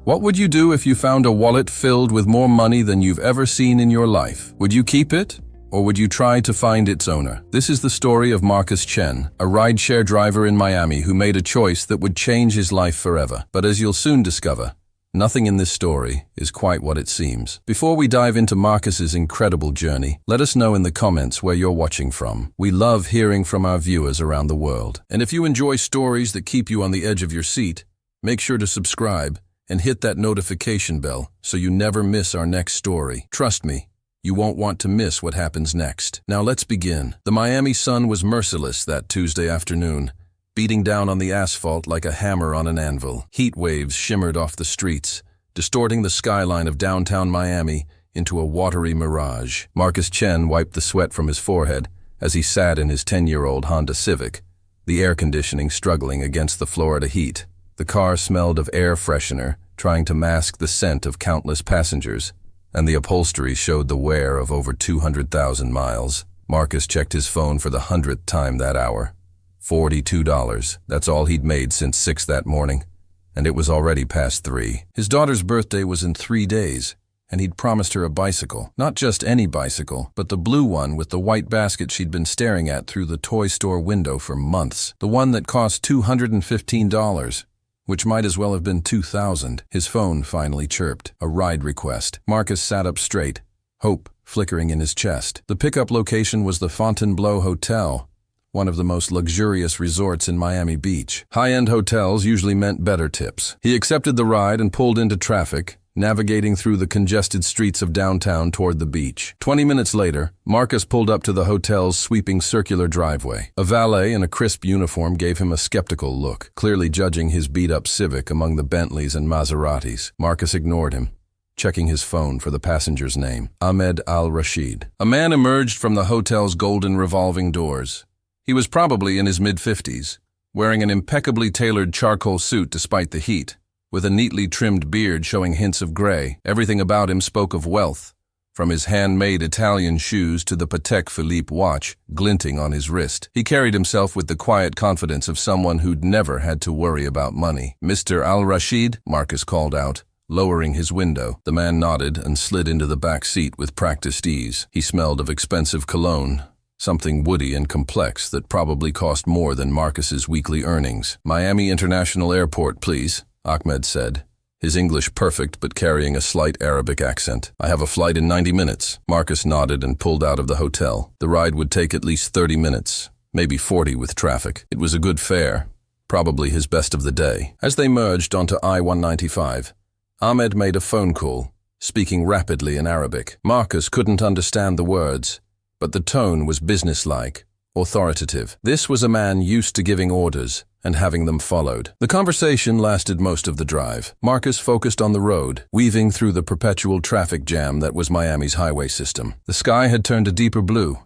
What would you do if you found a wallet filled with more money than you've ever seen in your life? Would you keep it? Or would you try to find its owner? This is the story of Marcus Chen, a rideshare driver in Miami who made a choice that would change his life forever. But as you'll soon discover, nothing in this story is quite what it seems. Before we dive into Marcus's incredible journey, let us know in the comments where you're watching from. We love hearing from our viewers around the world. And if you enjoy stories that keep you on the edge of your seat, make sure to subscribe and hit that notification bell so you never miss our next story. Trust me, you won't want to miss what happens next. Now let's begin. The Miami sun was merciless that Tuesday afternoon, beating down on the asphalt like a hammer on an anvil. Heat waves shimmered off the streets, distorting the skyline of downtown Miami into a watery mirage. Marcus Chen wiped the sweat from his forehead as he sat in his 10-year-old Honda Civic, the air conditioning struggling against the Florida heat. The car smelled of air freshener, trying to mask the scent of countless passengers, and the upholstery showed the wear of over 200,000 miles. Marcus checked his phone for the 100th time that hour. $42. That's all he'd made since 6 that morning, and it was already past 3. His daughter's birthday was in 3 days, and he'd promised her a bicycle. Not just any bicycle, but the blue one with the white basket she'd been staring at through the toy store window for months. The one that cost $215. Which might as well have been $2,000. His phone finally chirped. A ride request. Marcus sat up straight, hope flickering in his chest. The pickup location was the Fontainebleau Hotel, one of the most luxurious resorts in Miami Beach. High-end hotels usually meant better tips. He accepted the ride and pulled into traffic, navigating through the congested streets of downtown toward the beach. 20 minutes later, Marcus pulled up to the hotel's sweeping circular driveway. A valet in a crisp uniform gave him a skeptical look, clearly judging his beat-up Civic among the Bentleys and Maseratis. Marcus ignored him, checking his phone for the passenger's name, Ahmed Al-Rashid. A man emerged from the hotel's golden revolving doors. He was probably in his mid-50s, wearing an impeccably tailored charcoal suit despite the heat, with a neatly trimmed beard showing hints of gray. Everything about him spoke of wealth, from his handmade Italian shoes to the Patek Philippe watch glinting on his wrist. He carried himself with the quiet confidence of someone who'd never had to worry about money. "Mr. Al-Rashid?" Marcus called out, lowering his window. The man nodded and slid into the back seat with practiced ease. He smelled of expensive cologne, something woody and complex that probably cost more than Marcus's weekly earnings. "Miami International Airport, please," Ahmed said, his English perfect but carrying a slight Arabic accent. "I have a flight in 90 minutes. Marcus nodded and pulled out of the hotel. The ride would take at least 30 minutes, maybe 40 with traffic. It was a good fare, probably his best of the day. As they merged onto I-195, Ahmed made a phone call, speaking rapidly in Arabic. Marcus couldn't understand the words, but the tone was businesslike, authoritative. This was a man used to giving orders and having them followed. The conversation lasted most of the drive. Marcus focused on the road, weaving through the perpetual traffic jam that was Miami's highway system. The sky had turned a deeper blue,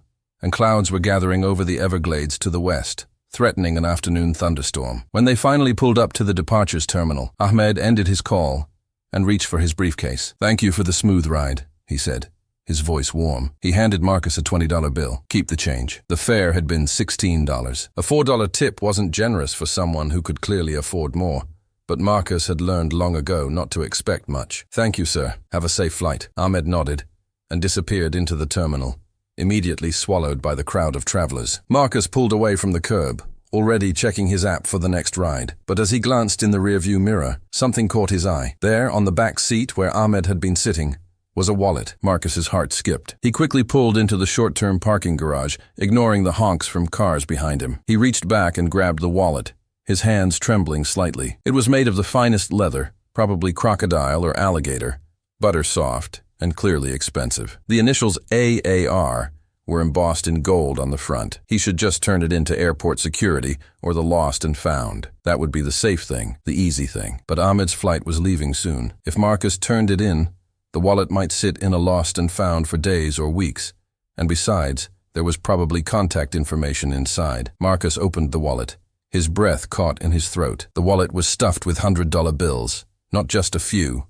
and clouds were gathering over the Everglades to the west, threatening an afternoon thunderstorm. When they finally pulled up to the departures terminal, Ahmed ended his call and reached for his briefcase. "Thank you for the smooth ride," he said, his voice warm. He handed Marcus a $20 bill. "Keep the change." The fare had been $16. A $4 tip wasn't generous for someone who could clearly afford more, but Marcus had learned long ago not to expect much. "Thank you, sir. Have a safe flight." Ahmed nodded and disappeared into the terminal, immediately swallowed by the crowd of travelers. Marcus pulled away from the curb, already checking his app for the next ride. But as he glanced in the rearview mirror, something caught his eye. There, on the back seat where Ahmed had been sitting, was a wallet. Marcus's heart skipped. He quickly pulled into the short-term parking garage, ignoring the honks from cars behind him. He reached back and grabbed the wallet, his hands trembling slightly. It was made of the finest leather, probably crocodile or alligator, butter soft and clearly expensive. The initials AAR were embossed in gold on the front. He should just turn it into airport security or the lost and found. That would be the safe thing, the easy thing. But Ahmed's flight was leaving soon. If Marcus turned it in, the wallet might sit in a lost and found for days or weeks, and besides, there was probably contact information inside. Marcus opened the wallet. His breath caught in his throat. The wallet was stuffed with $100 bills, not just a few.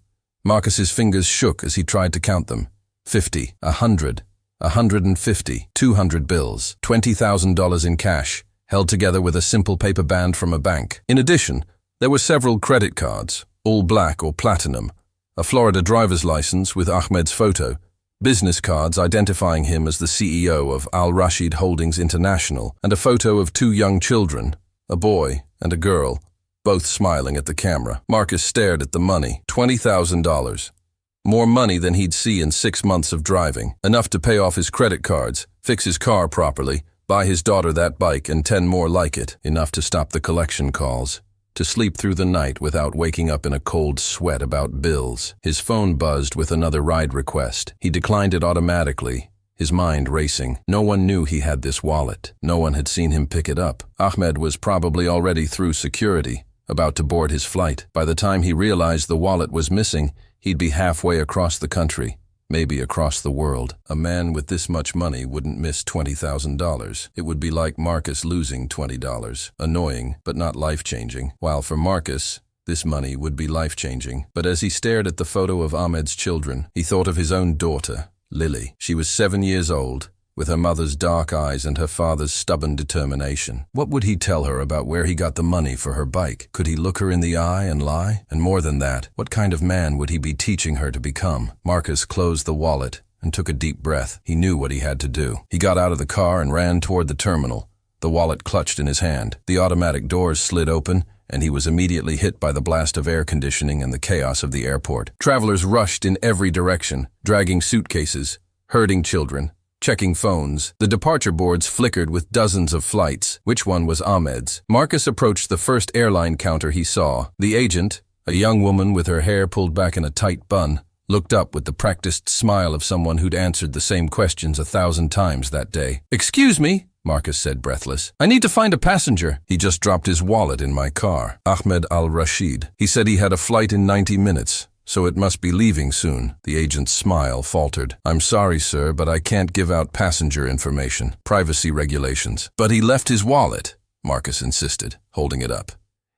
Marcus's fingers shook as he tried to count them. 50, 100, 150, 200 bills, $20,000 in cash, held together with a simple paper band from a bank. In addition, there were several credit cards, all black or platinum, a Florida driver's license with Ahmed's photo, business cards identifying him as the CEO of Al-Rashid Holdings International, and a photo of two young children, a boy and a girl, both smiling at the camera. Marcus stared at the money, $20,000. More money than he'd see in 6 months of driving, enough to pay off his credit cards, fix his car properly, buy his daughter that bike and 10 more like it, enough to stop the collection calls, to sleep through the night without waking up in a cold sweat about bills. His phone buzzed with another ride request. He declined it automatically, his mind racing. No one knew he had this wallet. No one had seen him pick it up. Ahmed was probably already through security, about to board his flight. By the time he realized the wallet was missing, he'd be halfway across the country, maybe across the world. A man with this much money wouldn't miss $20,000. It would be like Marcus losing $20. Annoying, but not life-changing. While for Marcus, this money would be life-changing. But as he stared at the photo of Ahmed's children, he thought of his own daughter, Lily. She was 7 years old, with her mother's dark eyes and her father's stubborn determination. What would he tell her about where he got the money for her bike? Could he look her in the eye and lie? And more than that, what kind of man would he be teaching her to become? Marcus closed the wallet and took a deep breath. He knew what he had to do. He got out of the car and ran toward the terminal, the wallet clutched in his hand. The automatic doors slid open, and he was immediately hit by the blast of air conditioning and the chaos of the airport. Travelers rushed in every direction, dragging suitcases, herding children, checking phones. The departure boards flickered with dozens of flights. Which one was Ahmed's? Marcus approached the first airline counter he saw. The agent, a young woman with her hair pulled back in a tight bun, looked up with the practiced smile of someone who'd answered the same questions 1,000 times that day. "Excuse me," Marcus said, breathless. "I need to find a passenger." "He just dropped his wallet in my car." Ahmed Al-Rashid. "He said he had a flight in 90 minutes. So it must be leaving soon." The agent's smile faltered. "I'm sorry, sir, but I can't give out passenger information. Privacy regulations." "But he left his wallet," Marcus insisted, holding it up.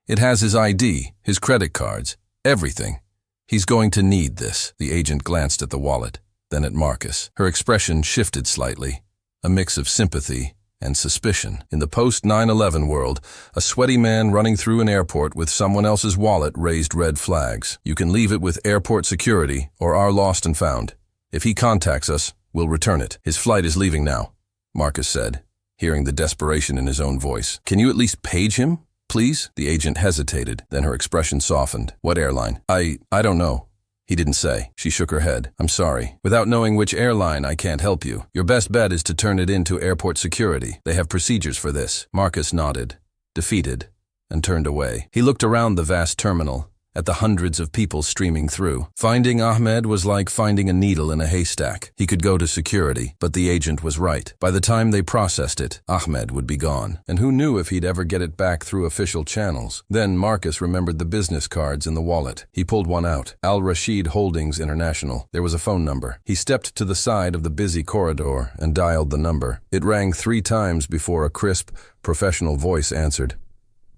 "It has his ID, his credit cards, everything. He's going to need this." The agent glanced at the wallet, then at Marcus. Her expression shifted slightly, a mix of sympathy and suspicion. In the post-9/11 world, a sweaty man running through an airport with someone else's wallet raised red flags. "You can leave it with airport security or our lost and found. If he contacts us, we'll return it. His flight is leaving now," Marcus said, hearing the desperation in his own voice. "Can you at least page him, please?" The agent hesitated, then her expression softened. "What airline?" I don't know." He didn't say. She shook her head. "I'm sorry. Without knowing which airline, I can't help you. Your best bet is to turn it in to airport security. They have procedures for this." Marcus nodded, defeated, and turned away. He looked around the vast terminal, at the hundreds of people streaming through. Finding Ahmed was like finding a needle in a haystack. He could go to security, but the agent was right. By the time they processed it, Ahmed would be gone. And who knew if he'd ever get it back through official channels? Then Marcus remembered the business cards in the wallet. He pulled one out. Al-Rashid Holdings International. There was a phone number. He stepped to the side of the busy corridor and dialed the number. It rang 3 times before a crisp, professional voice answered.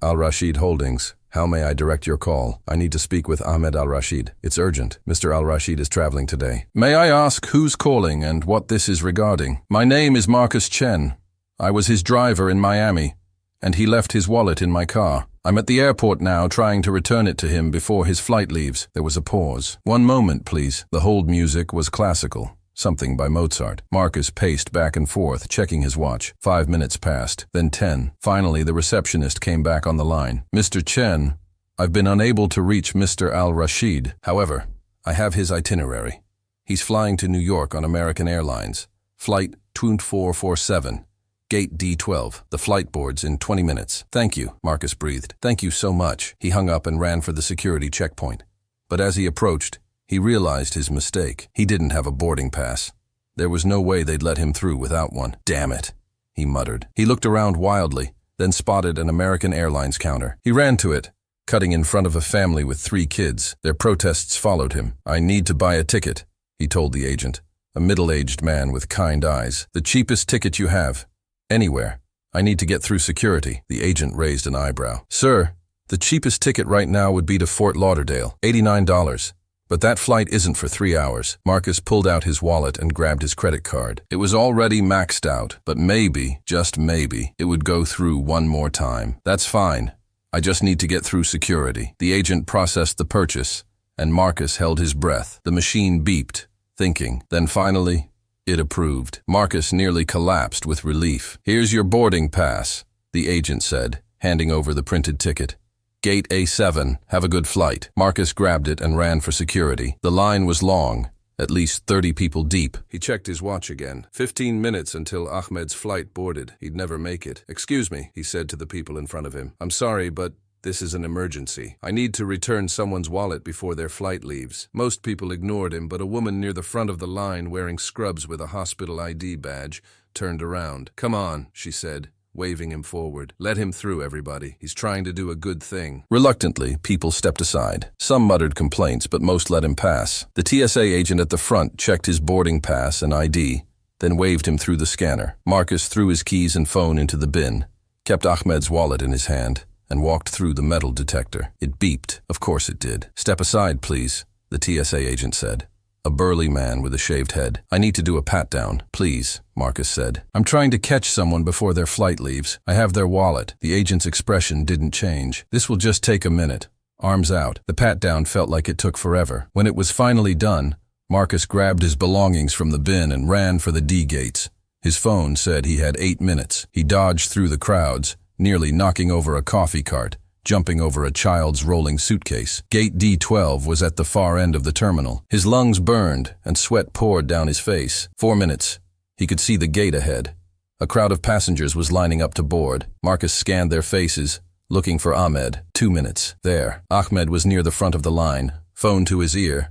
"Al-Rashid Holdings. How may I direct your call? I need to speak with Ahmed Al-Rashid. It's urgent. Mr. Al-Rashid is traveling today." "May I ask who's calling and what this is regarding?" "My name is Marcus Chen. I was his driver in Miami, and he left his wallet in my car. I'm at the airport now trying to return it to him before his flight leaves." There was a pause. "One moment, please." The hold music was classical. Something by Mozart. Marcus paced back and forth, checking his watch. 5 minutes passed, then 10. Finally, the receptionist came back on the line. "Mr. Chen, I've been unable to reach Mr. Al-Rashid. However, I have his itinerary. He's flying to New York on American Airlines. Flight 2447, Gate D12. The flight boards in 20 minutes. Thank you," Marcus breathed. "Thank you so much." He hung up and ran for the security checkpoint. But as he approached, he realized his mistake. He didn't have a boarding pass. There was no way they'd let him through without one. "Damn it," he muttered. He looked around wildly, then spotted an American Airlines counter. He ran to it, cutting in front of a family with 3 kids. Their protests followed him. "I need to buy a ticket," he told the agent, a middle-aged man with kind eyes. "The cheapest ticket you have. Anywhere. I need to get through security." The agent raised an eyebrow. "Sir, the cheapest ticket right now would be to Fort Lauderdale, $89. But that flight isn't for 3 hours. Marcus pulled out his wallet and grabbed his credit card. It was already maxed out, but maybe, just maybe, it would go through one more time. "That's fine. I just need to get through security. The agent processed the purchase, and Marcus held his breath. The machine beeped, thinking. Then finally, it approved. Marcus nearly collapsed with relief. Here's your boarding pass, the agent said, handing over the printed ticket. Gate A7, have a good flight. Marcus grabbed it and ran for security. The line was long, at least 30 people deep. He checked his watch again. 15 minutes until Ahmed's flight boarded. He'd never make it. Excuse me, he said to the people in front of him. I'm sorry, but this is an emergency. I need to return someone's wallet before their flight leaves. Most people ignored him, but a woman near the front of the line wearing scrubs with a hospital ID badge turned around. Come on, she said, waving him forward. Let him through, everybody. He's trying to do a good thing. Reluctantly, people stepped aside. Some muttered complaints, but most let him pass. The TSA agent at the front checked his boarding pass and ID, then waved him through the scanner. Marcus threw his keys and phone into the bin, kept Ahmed's wallet in his hand, and walked through the metal detector. It beeped. Of course it did. Step aside, please, the TSA agent said. A burly man with a shaved head. I need to do a pat-down, please, Marcus said. I'm trying to catch someone before their flight leaves. I have their wallet. The agent's expression didn't change. This will just take a minute. Arms out. The pat-down felt like it took forever. When it was finally done, Marcus grabbed his belongings from the bin and ran for the D gates. His phone said he had 8 minutes. He dodged through the crowds, nearly knocking over a coffee cart, jumping over a child's rolling suitcase. Gate D12 was at the far end of the terminal. His lungs burned and sweat poured down his face. 4 minutes. He could see the gate ahead. A crowd of passengers was lining up to board. Marcus scanned their faces, looking for Ahmed. 2 minutes. There. Ahmed was near the front of the line, phone to his ear.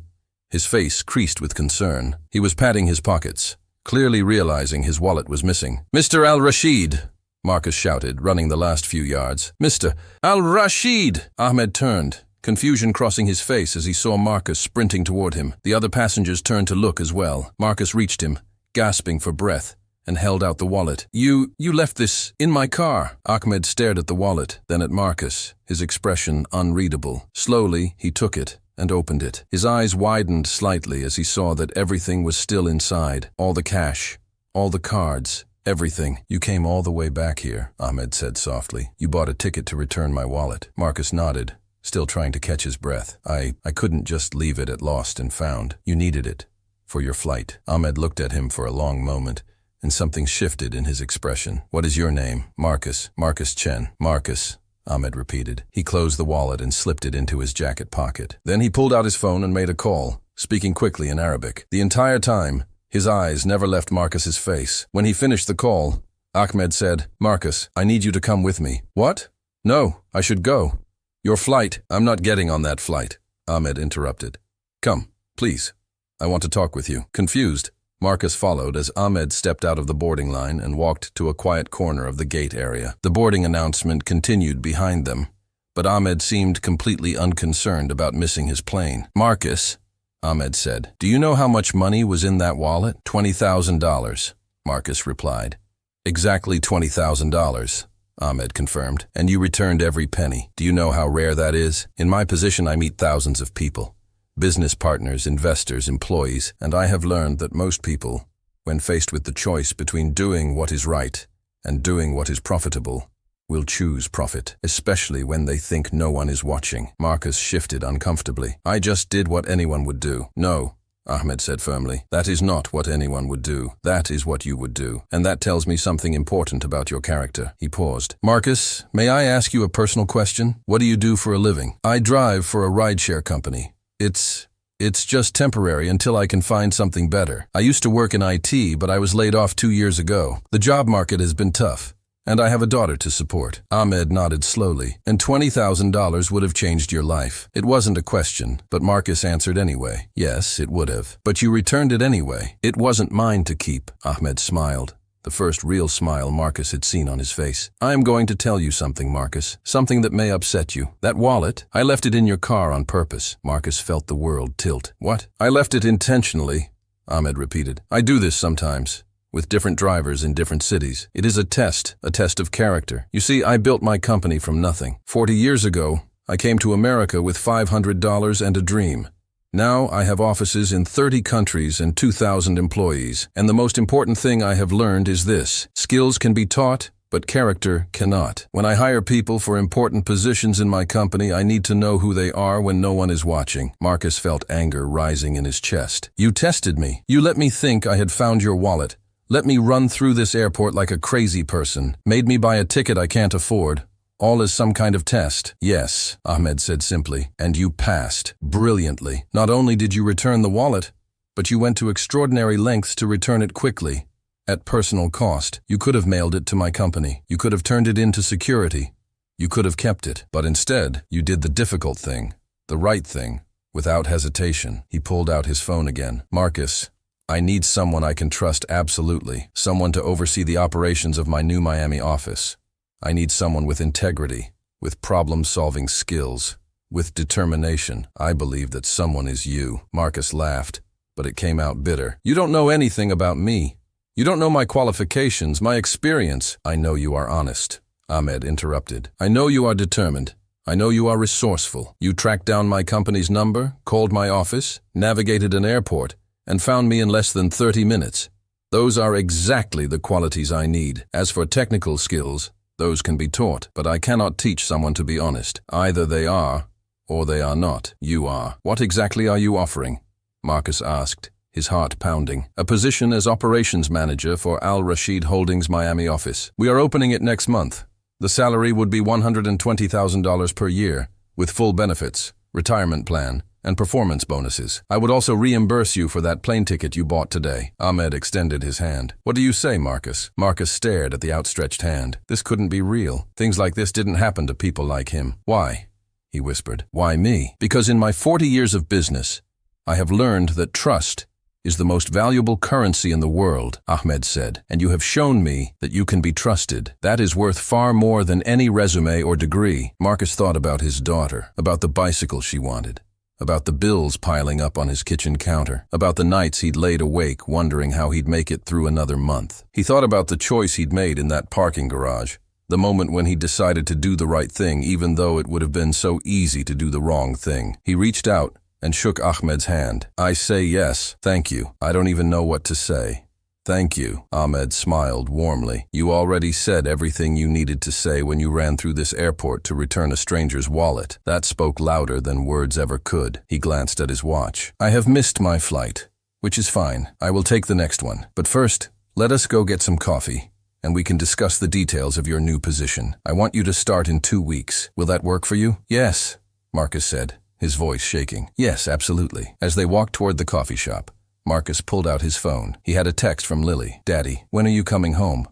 His face creased with concern. He was patting his pockets, clearly realizing his wallet was missing. Mr. Al-Rashid, Marcus shouted, running the last few yards. Mr. Al-Rashid! Ahmed turned, confusion crossing his face as he saw Marcus sprinting toward him. The other passengers turned to look as well. Marcus reached him, gasping for breath, and held out the wallet. You left this in my car. Ahmed stared at the wallet, then at Marcus, his expression unreadable. Slowly, he took it and opened it. His eyes widened slightly as he saw that everything was still inside. All the cash, all the cards, everything. You came all the way back here, Ahmed said softly. You bought a ticket to return my wallet. Marcus nodded, still trying to catch his breath. I couldn't just leave it at lost and found. You needed it for your flight. Ahmed looked at him for a long moment, and something shifted in his expression. What is your name? Marcus. Marcus Chen. Marcus, Ahmed repeated. He closed the wallet and slipped it into his jacket pocket. Then he pulled out his phone and made a call, speaking quickly in Arabic. The entire time, his eyes never left Marcus's face. When he finished the call, Ahmed said, Marcus, I need you to come with me. What? No, I should go. Your flight. I'm not getting on that flight, Ahmed interrupted. Come, please. I want to talk with you. Confused, Marcus followed as Ahmed stepped out of the boarding line and walked to a quiet corner of the gate area. The boarding announcement continued behind them, but Ahmed seemed completely unconcerned about missing his plane. Marcus, Ahmed said, do you know how much money was in that wallet? $20,000, Marcus replied. Exactly $20,000, Ahmed confirmed. And you returned every penny. Do you know how rare that is? In my position, I meet thousands of people. Business partners, investors, employees, and I have learned that most people, when faced with the choice between doing what is right and doing what is profitable, will choose profit, especially when they think no one is watching. Marcus shifted uncomfortably. I just did what anyone would do. No, Ahmed said firmly. That is not what anyone would do. That is what you would do. And that tells me something important about your character. He paused. Marcus, may I ask you a personal question? What do you do for a living? I drive for a rideshare company. It's just temporary until I can find something better. I used to work in IT, but I was laid off 2 years ago. The job market has been tough, and I have a daughter to support. Ahmed nodded slowly. And $20,000 would have changed your life. It wasn't a question, but Marcus answered anyway. Yes, it would have. But you returned it anyway. It wasn't mine to keep. Ahmed smiled, the first real smile Marcus had seen on his face. I am going to tell you something, Marcus. Something that may upset you. That wallet, I left it in your car on purpose. Marcus felt the world tilt. What? I left it intentionally, Ahmed repeated. I do this sometimes, with different drivers in different cities. It is a test of character. You see, I built my company from nothing. 40 years ago, I came to America with $500 and a dream. Now I have offices in 30 countries and 2,000 employees. And the most important thing I have learned is this: skills can be taught but character cannot. When I hire people for important positions in my company, I need to know who they are when no one is watching. Marcus felt anger rising in his chest. You tested me. You let me think I had found your wallet. Let me run through this airport like a crazy person. Made me buy a ticket I can't afford. All as some kind of test. Yes, Ahmed said simply, and you passed. Brilliantly. Not only did you return the wallet, but you went to extraordinary lengths to return it quickly. At personal cost. You could have mailed it to my company. You could have turned it into security. You could have kept it. But instead, you did the difficult thing, the right thing, without hesitation. He pulled out his phone again. Marcus, I need someone I can trust absolutely. Someone to oversee the operations of my new Miami office. I need someone with integrity, with problem-solving skills, with determination. I believe that someone is you. Marcus laughed, but it came out bitter. You don't know anything about me. You don't know my qualifications, my experience. I know you are honest, Ahmed interrupted. I know you are determined. I know you are resourceful. You tracked down my company's number, called my office, navigated an airport, and found me in less than 30 minutes. Those are exactly the qualities I need. As for technical skills, those can be taught, but I cannot teach someone to be honest. Either they are, or they are not. You are. What exactly are you offering? Marcus asked, his heart pounding. A position as operations manager for Al-Rashid Holdings Miami office. We are opening it next month. The salary would be $120,000 per year, with full benefits, retirement plan, and performance bonuses. I would also reimburse you for that plane ticket you bought today. Ahmed extended his hand. What do you say, Marcus? Marcus stared at the outstretched hand. This couldn't be real. Things like this didn't happen to people like him. Why? He whispered. Why me? Because in my 40 years of business, I have learned that trust is the most valuable currency in the world, Ahmed said, and you have shown me that you can be trusted. That is worth far more than any resume or degree. Marcus thought about his daughter, about the bicycle she wanted, about the bills piling up on his kitchen counter, about the nights he'd laid awake wondering how he'd make it through another month. He thought about the choice he'd made in that parking garage, the moment when he decided to do the right thing even though it would have been so easy to do the wrong thing. He reached out and shook Ahmed's hand. I say yes, thank you. I don't even know what to say. Thank you. Ahmed smiled warmly. You already said everything you needed to say when you ran through this airport to return a stranger's wallet. That spoke louder than words ever could. He glanced at his watch. I have missed my flight, which is fine. I will take the next one. But first, let us go get some coffee, and we can discuss the details of your new position. I want you to start in 2 weeks. Will that work for you? Yes, Marcus said, his voice shaking. Yes, absolutely. As they walked toward the coffee shop, Marcus pulled out his phone. He had a text from Lily. Daddy, when are you coming home?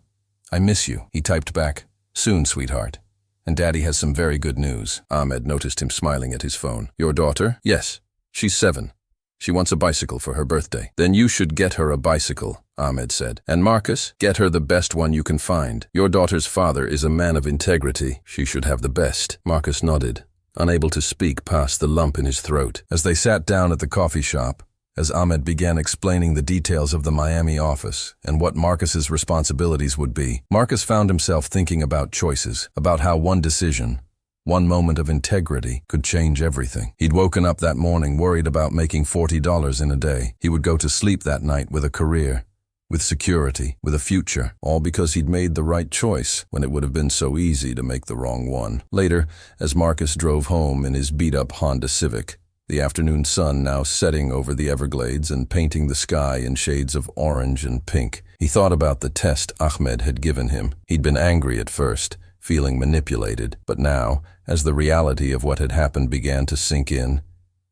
I miss you. He typed back. Soon, sweetheart. And Daddy has some very good news. Ahmed noticed him smiling at his phone. Your daughter? Yes. She's 7. She wants a bicycle for her birthday. Then you should get her a bicycle, Ahmed said. And Marcus, get her the best one you can find. Your daughter's father is a man of integrity. She should have the best. Marcus nodded, unable to speak past the lump in his throat. As they sat down at the coffee shop, as Ahmed began explaining the details of the Miami office and what Marcus's responsibilities would be, Marcus found himself thinking about choices, about how one decision, one moment of integrity, could change everything. He'd woken up that morning worried about making $40 in a day. He would go to sleep that night with a career, with security, with a future, all because he'd made the right choice when it would have been so easy to make the wrong one. Later, as Marcus drove home in his beat-up Honda Civic, the afternoon sun now setting over the Everglades and painting the sky in shades of orange and pink, he thought about the test Ahmed had given him. He'd been angry at first, feeling manipulated, but now, as the reality of what had happened began to sink in,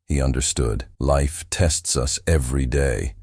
he understood. Life tests us every day.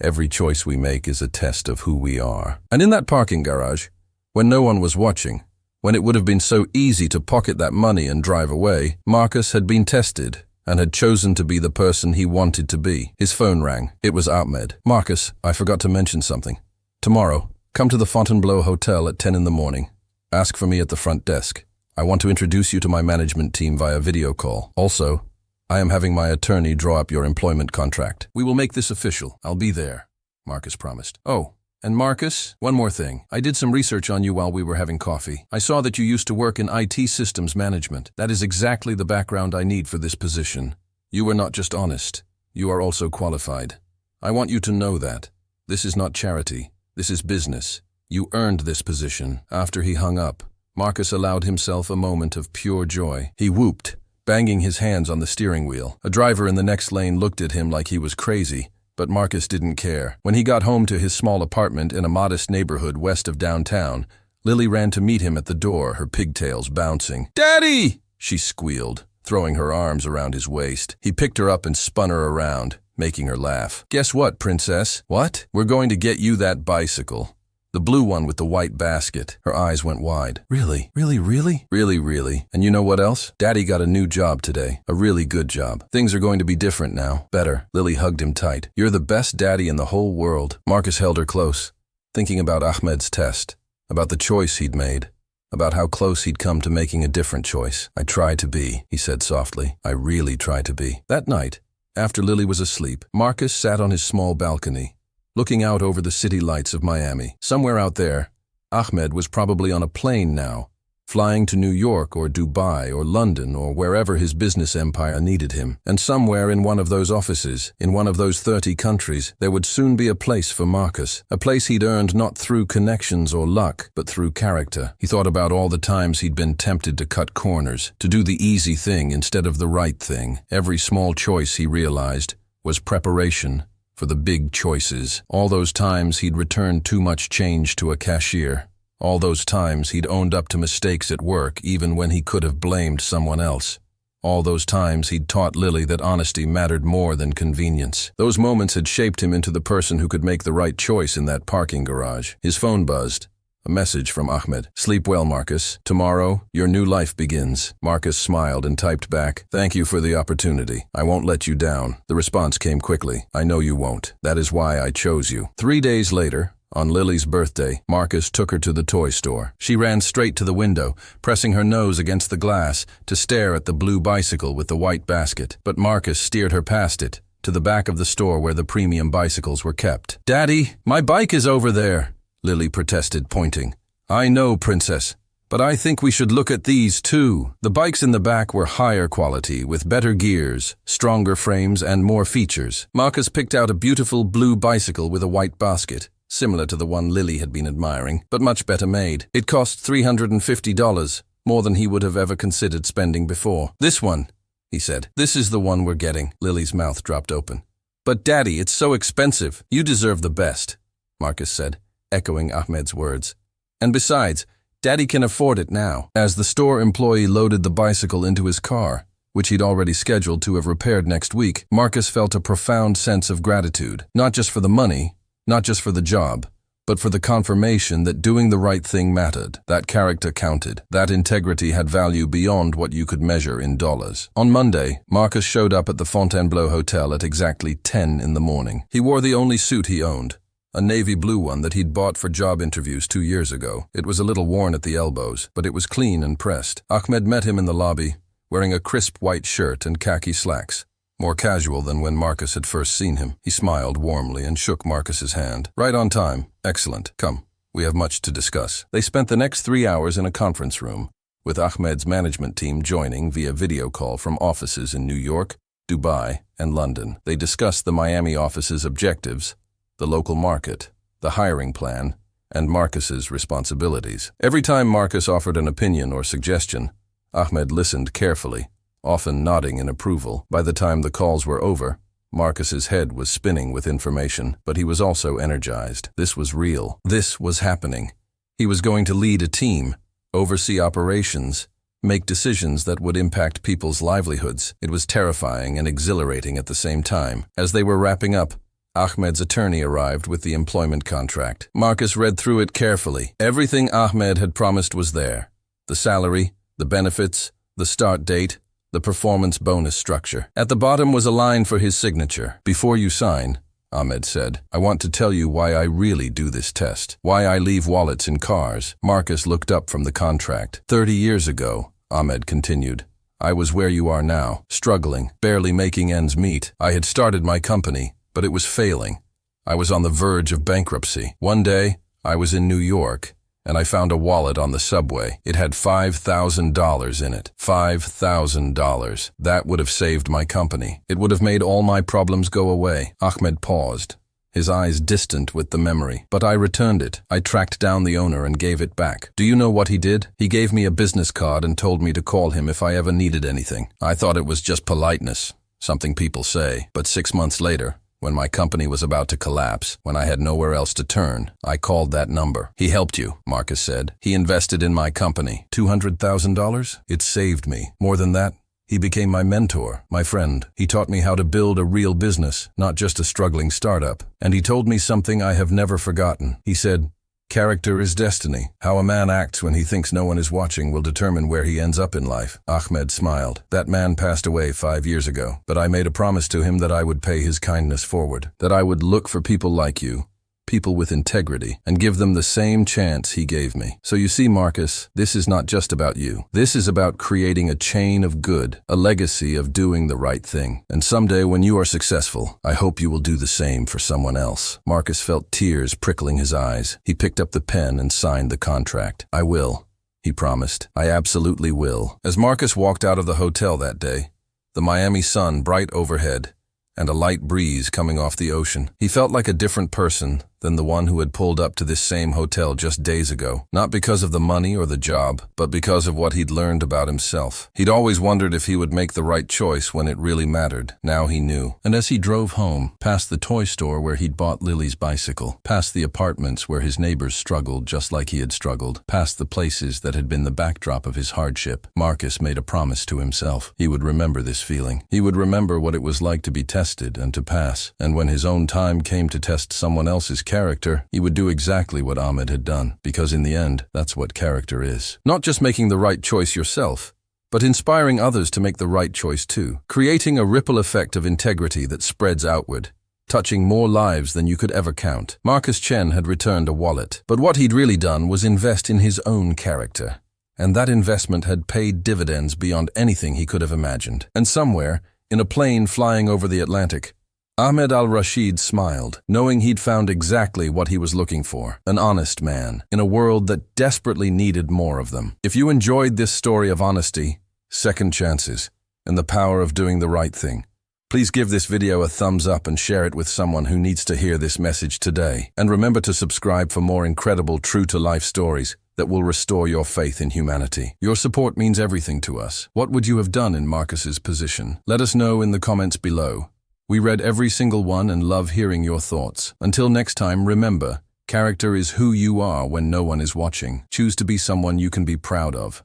Every choice we make is a test of who we are. And in that parking garage, when no one was watching, when it would have been so easy to pocket that money and drive away, Marcus had been tested and had chosen to be the person he wanted to be. His phone rang. It was Ahmed. Marcus, I forgot to mention something. Tomorrow, come to the Fontainebleau Hotel at 10 in the morning. Ask for me at the front desk. I want to introduce you to my management team via video call. Also, I am having my attorney draw up your employment contract. We will make this official. I'll be there, Marcus promised. Oh, and Marcus, one more thing. I did some research on you while we were having coffee. I saw that you used to work in IT systems management. That is exactly the background I need for this position. You are not just honest. You are also qualified. I want you to know that. This is not charity. This is business. You earned this position." After he hung up, Marcus allowed himself a moment of pure joy. He whooped, banging his hands on the steering wheel. A driver in the next lane looked at him like he was crazy, but Marcus didn't care. When he got home to his small apartment in a modest neighborhood west of downtown, Lily ran to meet him at the door, her pigtails bouncing. "Daddy!" she squealed, throwing her arms around his waist. He picked her up and spun her around, making her laugh. "Guess what, princess?" "What?" "We're going to get you that bicycle. The blue one with the white basket." Her eyes went wide. "Really? Really, really?" "Really, really. And you know what else? Daddy got a new job today. A really good job. Things are going to be different now. Better." Lily hugged him tight. "You're the best daddy in the whole world." Marcus held her close, thinking about Ahmed's test, about the choice he'd made, about how close he'd come to making a different choice. "I try to be," he said softly. "I really try to be." That night, after Lily was asleep, Marcus sat on his small balcony, looking out over the city lights of Miami. Somewhere out there, Ahmed was probably on a plane now, flying to New York or Dubai or London or wherever his business empire needed him. And somewhere in one of those offices, in one of those 30 countries, there would soon be a place for Marcus, a place he'd earned not through connections or luck, but through character. He thought about all the times he'd been tempted to cut corners, to do the easy thing instead of the right thing. Every small choice, he realized, was preparation for the big choices. All those times he'd returned too much change to a cashier. All those times he'd owned up to mistakes at work even when he could have blamed someone else. All those times he'd taught Lily that honesty mattered more than convenience. Those moments had shaped him into the person who could make the right choice in that parking garage. His phone buzzed. A message from Ahmed. "Sleep well, Marcus. Tomorrow, your new life begins." Marcus smiled and typed back, "Thank you for the opportunity. I won't let you down." The response came quickly. "I know you won't. That is why I chose you." 3 days later, on Lily's birthday, Marcus took her to the toy store. She ran straight to the window, pressing her nose against the glass to stare at the blue bicycle with the white basket. But Marcus steered her past it, to the back of the store where the premium bicycles were kept. "Daddy, my bike is over there," Lily protested, pointing. "I know, princess, but I think we should look at these too." The bikes in the back were higher quality, with better gears, stronger frames, and more features. Marcus picked out a beautiful blue bicycle with a white basket, similar to the one Lily had been admiring, but much better made. It cost $350, more than he would have ever considered spending before. "This one," he said. "This is the one we're getting." Lily's mouth dropped open. "But Daddy, it's so expensive." "You deserve the best," Marcus said, echoing Ahmed's words. "And besides, Daddy can afford it now." As the store employee loaded the bicycle into his car, which he'd already scheduled to have repaired next week, Marcus felt a profound sense of gratitude, not just for the money, not just for the job, but for the confirmation that doing the right thing mattered, that character counted, that integrity had value beyond what you could measure in dollars. On Monday, Marcus showed up at the Fontainebleau Hotel at exactly 10 in the morning. He wore the only suit he owned, a navy blue one that he'd bought for job interviews 2 years ago. It was a little worn at the elbows, but it was clean and pressed. Ahmed met him in the lobby, wearing a crisp white shirt and khaki slacks, more casual than when Marcus had first seen him. He smiled warmly and shook Marcus's hand. "Right on time. Excellent. Come, we have much to discuss." They spent the next 3 hours in a conference room, with Ahmed's management team joining via video call from offices in New York, Dubai, and London. They discussed the Miami office's objectives, the local market, the hiring plan, and Marcus's responsibilities. Every time Marcus offered an opinion or suggestion, Ahmed listened carefully, often nodding in approval. By the time the calls were over, Marcus's head was spinning with information, but he was also energized. This was real. This was happening. He was going to lead a team, oversee operations, make decisions that would impact people's livelihoods. It was terrifying and exhilarating at the same time. As they were wrapping up, Ahmed's attorney arrived with the employment contract. Marcus read through it carefully. Everything Ahmed had promised was there: the salary, the benefits, the start date, the performance bonus structure. At the bottom was a line for his signature. "Before you sign," Ahmed said, "I want to tell you why I really do this test, why I leave wallets in cars." Marcus looked up from the contract. 30 years ago, Ahmed continued, "I was where you are now, struggling, barely making ends meet. I had started my company, but it was failing. I was on the verge of bankruptcy. One day, I was in New York, and I found a wallet on the subway. It had $5,000 in it. $5,000. That would have saved my company. It would have made all my problems go away." Ahmed paused, his eyes distant with the memory. But I returned it. I tracked down the owner and gave it back. Do you know what he did? He gave me a business card and told me to call him if I ever needed anything. I thought it was just politeness, something people say. But 6 months later, when my company was about to collapse, when I had nowhere else to turn, I called that number. He helped you, Marcus said. He invested in my company. $200,000? It saved me. More than that, he became my mentor, my friend. He taught me how to build a real business, not just a struggling startup. And he told me something I have never forgotten. He said, "Character is destiny. How a man acts when he thinks no one is watching will determine where he ends up in life." Ahmed smiled. That man passed away 5 years ago, but I made a promise to him that I would pay his kindness forward, that I would look for people like you, people with integrity, and give them the same chance he gave me. So you see, Marcus, this is not just about you. This is about creating a chain of good, a legacy of doing the right thing. And someday when you are successful, I hope you will do the same for someone else. Marcus felt tears prickling his eyes. He picked up the pen and signed the contract. "I will," he promised. "I absolutely will." As Marcus walked out of the hotel that day, the Miami sun bright overhead, and a light breeze coming off the ocean, he felt like a different person than the one who had pulled up to this same hotel just days ago. Not because of the money or the job, but because of what he'd learned about himself. He'd always wondered if he would make the right choice when it really mattered. Now he knew. And as he drove home, past the toy store where he'd bought Lily's bicycle, past the apartments where his neighbors struggled just like he had struggled, past the places that had been the backdrop of his hardship, Marcus made a promise to himself. He would remember this feeling. He would remember what it was like to be tested and to pass. And when his own time came to test someone else's character, he would do exactly what Ahmed had done, because in the end, that's what character is. Not just making the right choice yourself, but inspiring others to make the right choice too, creating a ripple effect of integrity that spreads outward, touching more lives than you could ever count. Marcus Chen had returned a wallet, but what he'd really done was invest in his own character. And that investment had paid dividends beyond anything he could have imagined. And somewhere, in a plane flying over the Atlantic, Ahmed Al-Rashid smiled, knowing he'd found exactly what he was looking for, an honest man, in a world that desperately needed more of them. If you enjoyed this story of honesty, second chances, and the power of doing the right thing, please give this video a thumbs up and share it with someone who needs to hear this message today. And remember to subscribe for more incredible true-to-life stories that will restore your faith in humanity. Your support means everything to us. What would you have done in Marcus's position? Let us know in the comments below. We read every single one and love hearing your thoughts. Until next time, remember, character is who you are when no one is watching. Choose to be someone you can be proud of.